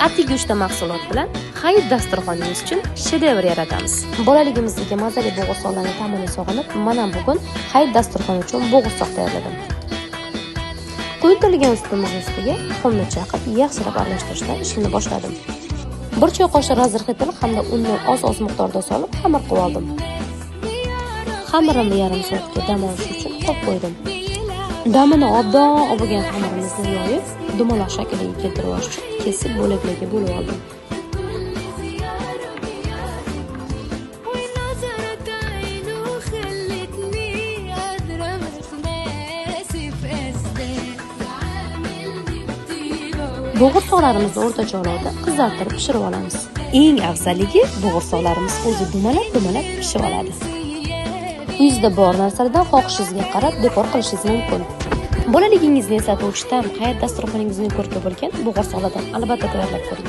Ati go'shti mahsulot bilan hayit dasturxoningiz uchun shedevr yaratamiz. Bolaligimizdagi mazali bo'g'irsoqlarni ta'mini sog'inib, mana bugun hayit dasturxoni uchun bo'g'irsoq tayyorladim. Quyultirilgan sutimizni ustiga tuxumni chaqib, yaxshilab aralashtirishdan ishimni boshladim. 1 choy qoshiq razrxitil hamda unni oz miqdorda solib xamir qilib oldim. Xamirimni yarim soatga dam olish uchun qo'yib qo'ydim. Damini obdon bo'lgan xamirimizni yoyib, dumaloq shakliga keltirib olish uchun kesib bo'laklarga bo'lib oldim. Bo'g'irsoqlarimizni o'rtacha olovda qizartirib pishirib olamiz. Eng afzalligi bo'g'irsoqlarimiz o'zi dumalab pishib oladi. Uyingizda bor narsalardan xohishingizga qarab dekor qilishingiz mumkin. Bolaligingizni eslatuvchi hayit dasturxoningizni ko'rkam bo'lgan bo'g'irsoqlardan albatta tayyorlab ko'ring.